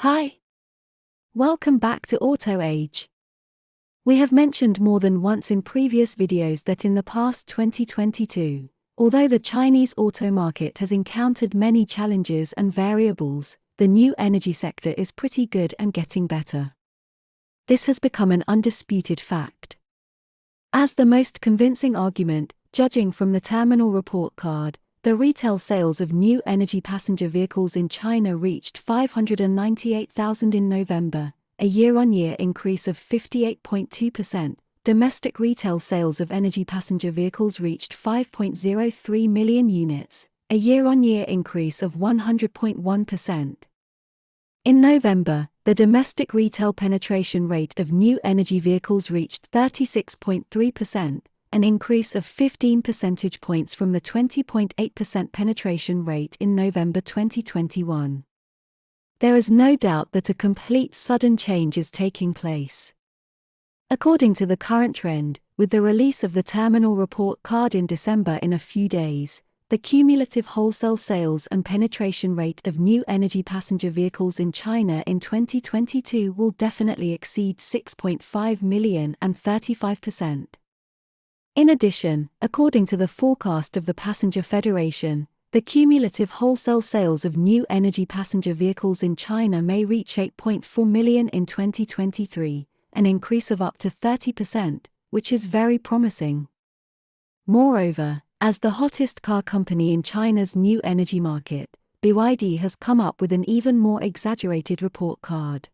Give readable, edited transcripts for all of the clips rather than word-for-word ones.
Hi. Welcome back to Auto Age. We have mentioned more than once in previous videos that in the past 2022, although the Chinese auto market has encountered many challenges and variables, the new energy sector is pretty good and getting better. This has become an undisputed fact. As the most convincing argument, judging from the terminal report card, the retail sales of new energy passenger vehicles in China reached 598,000 in November, a year-on-year increase of 58.2%. Domestic retail sales of energy passenger vehicles reached 5.03 million units, a year-on-year increase of 100.1%. In November, the domestic retail penetration rate of new energy vehicles reached 36.3%. An increase of 15 percentage points from the 20.8% penetration rate in November 2021. There is no doubt that a complete sudden change is taking place. According to the current trend, with the release of the terminal report card in December in a few days, the cumulative wholesale sales and penetration rate of new energy passenger vehicles in China in 2022 will definitely exceed 6.5 million and 35%. In addition, according to the forecast of the Passenger Federation, the cumulative wholesale sales of new energy passenger vehicles in China may reach 8.4 million in 2023, an increase of up to 30%, which is very promising. Moreover, as the hottest car company in China's new energy market, BYD has come up with an even more exaggerated report card.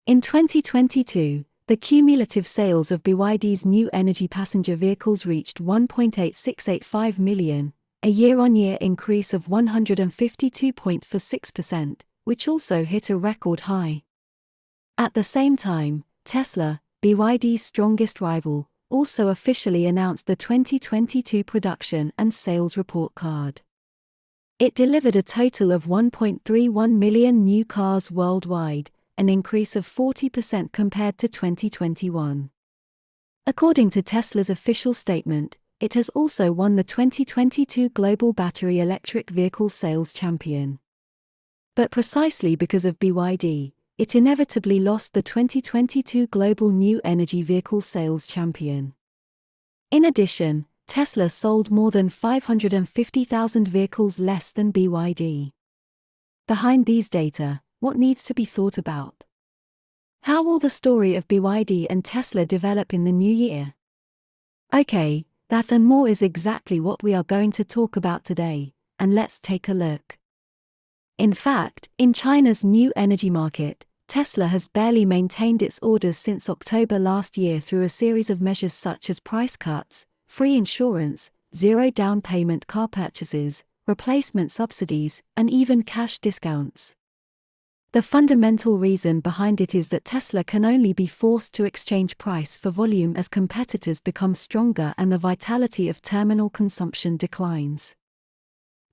In 2022, the cumulative sales of BYD's new energy passenger vehicles reached 1.8685 million, a year-on-year increase of 152.46%, which also hit a record high. At the same time, Tesla, BYD's strongest rival, also officially announced the 2022 production and sales report card. It delivered a total of 1.31 million new cars worldwide, an increase of 40% compared to 2021. According to Tesla's official statement, it has also won the 2022 Global Battery Electric Vehicle Sales Champion. But precisely because of BYD, it inevitably lost the 2022 Global New Energy Vehicle Sales Champion. In addition, Tesla sold more than 550,000 vehicles less than BYD. Behind these data, what needs to be thought about? How will the story of BYD and Tesla develop in the new year? Okay, that and more is exactly what we are going to talk about today, and let's take a look. In fact, in China's new energy market, Tesla has barely maintained its orders since October last year through a series of measures such as price cuts, free insurance, zero down payment car purchases, replacement subsidies, and even cash discounts. The fundamental reason behind it is that Tesla can only be forced to exchange price for volume as competitors become stronger and the vitality of terminal consumption declines.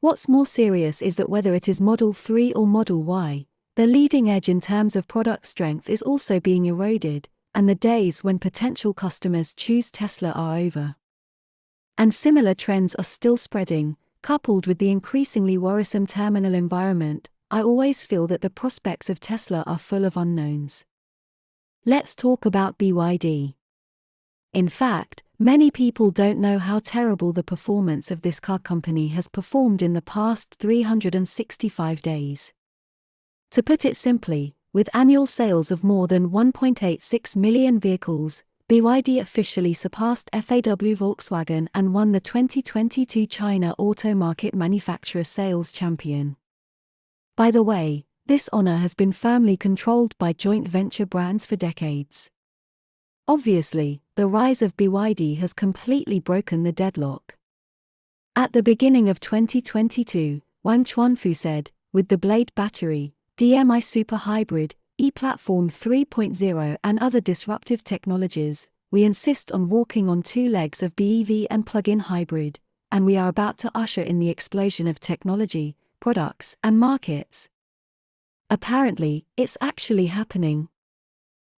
What's more serious is that whether it is Model 3 or Model Y, the leading edge in terms of product strength is also being eroded, and the days when potential customers choose Tesla are over. And similar trends are still spreading, coupled with the increasingly worrisome terminal environment. I always feel that the prospects of Tesla are full of unknowns. Let's talk about BYD. In fact, many people don't know how terrible the performance of this car company has performed in the past 365 days. To put it simply, with annual sales of more than 1.86 million vehicles, BYD officially surpassed FAW Volkswagen and won the 2022 China Auto Market Manufacturer Sales Champion. By the way, this honor has been firmly controlled by joint venture brands for decades. Obviously, the rise of BYD has completely broken the deadlock. At the beginning of 2022, Wang Chuanfu said, with the Blade battery, DMI Super Hybrid, E-Platform 3.0 and other disruptive technologies, we insist on walking on two legs of BEV and plug-in hybrid, and we are about to usher in the explosion of technology, products, and markets. Apparently, it's actually happening.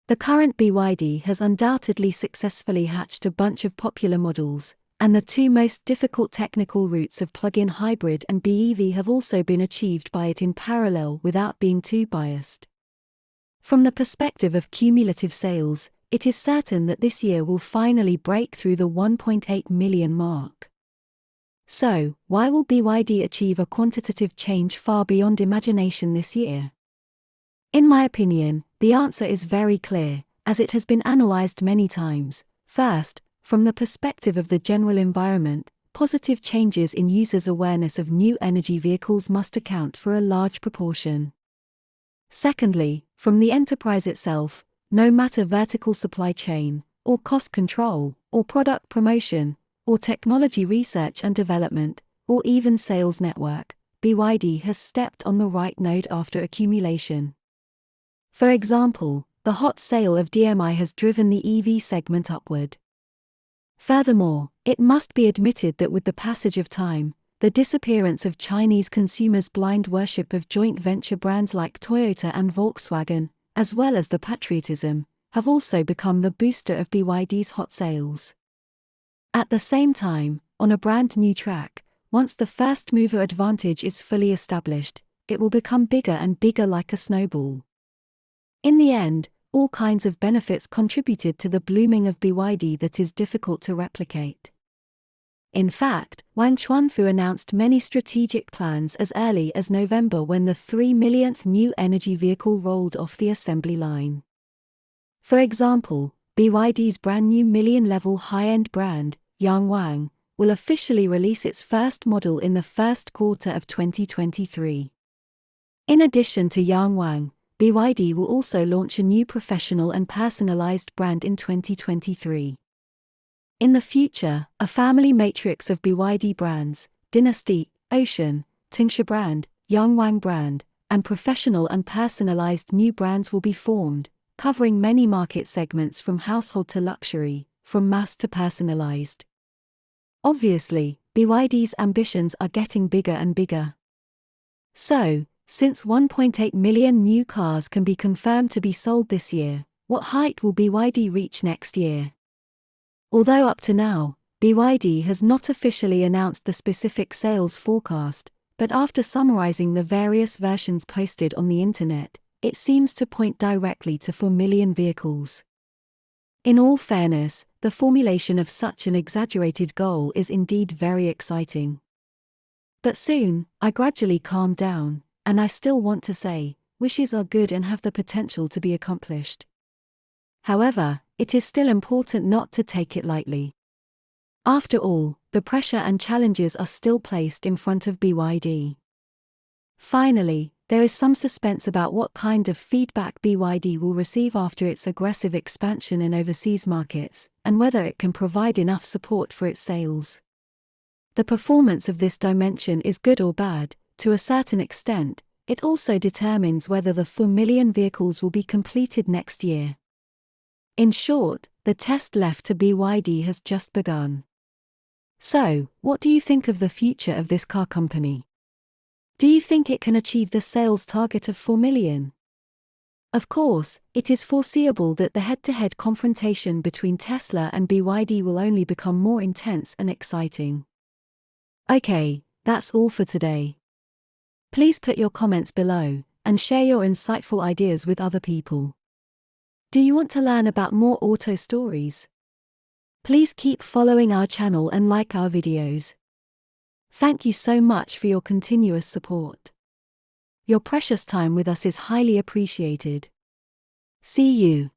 The current BYD has undoubtedly successfully hatched a bunch of popular models, and the two most difficult technical routes of plug-in hybrid and BEV have also been achieved by it in parallel without being too biased. From the perspective of cumulative sales, it is certain that this year will finally break through the 1.8 million mark. So, why will BYD achieve a quantitative change far beyond imagination this year? In my opinion, the answer is very clear, as it has been analyzed many times. First, from the perspective of the general environment, positive changes in users' awareness of new energy vehicles must account for a large proportion. Secondly, from the enterprise itself, no matter vertical supply chain, or cost control, or product promotion, or technology research and development, or even sales network, BYD has stepped on the right node after accumulation. For example, the hot sale of DMI has driven the EV segment upward. Furthermore, it must be admitted that with the passage of time, the disappearance of Chinese consumers' blind worship of joint venture brands like Toyota and Volkswagen, as well as the patriotism, have also become the booster of BYD's hot sales. At the same time, on a brand new track, once the first mover advantage is fully established, it will become bigger and bigger like a snowball. In the end, all kinds of benefits contributed to the blooming of BYD that is difficult to replicate. In fact, Wang Chuanfu announced many strategic plans as early as November when the 3 millionth new energy vehicle rolled off the assembly line. For example, BYD's brand new million-level high-end brand, Yangwang, will officially release its first model in the first quarter of 2023. In addition to Yangwang, BYD will also launch a new professional and personalized brand in 2023. In the future, a family matrix of BYD brands, Dynasty, Ocean, Tingsha brand, Yangwang brand, and professional and personalized new brands will be formed, covering many market segments from household to luxury, from mass to personalized. Obviously, BYD's ambitions are getting bigger and bigger. So, since 1.8 million new cars can be confirmed to be sold this year, what height will BYD reach next year? Although up to now, BYD has not officially announced the specific sales forecast, but after summarizing the various versions posted on the internet, it seems to point directly to 4 million vehicles. In all fairness, the formulation of such an exaggerated goal is indeed very exciting. But soon, I gradually calmed down, and I still want to say, wishes are good and have the potential to be accomplished. However, it is still important not to take it lightly. After all, the pressure and challenges are still placed in front of BYD. Finally, there is some suspense about what kind of feedback BYD will receive after its aggressive expansion in overseas markets, and whether it can provide enough support for its sales. The performance of this dimension is good or bad. To a certain extent, it also determines whether the 4 million vehicles will be completed next year. In short, the test left to BYD has just begun. So, what do you think of the future of this car company? Do you think it can achieve the sales target of 4 million? Of course, it is foreseeable that the head-to-head confrontation between Tesla and BYD will only become more intense and exciting. Okay, that's all for today. Please put your comments below, and share your insightful ideas with other people. Do you want to learn about more auto stories? Please keep following our channel and like our videos. Thank you so much for your continuous support. Your precious time with us is highly appreciated. See you.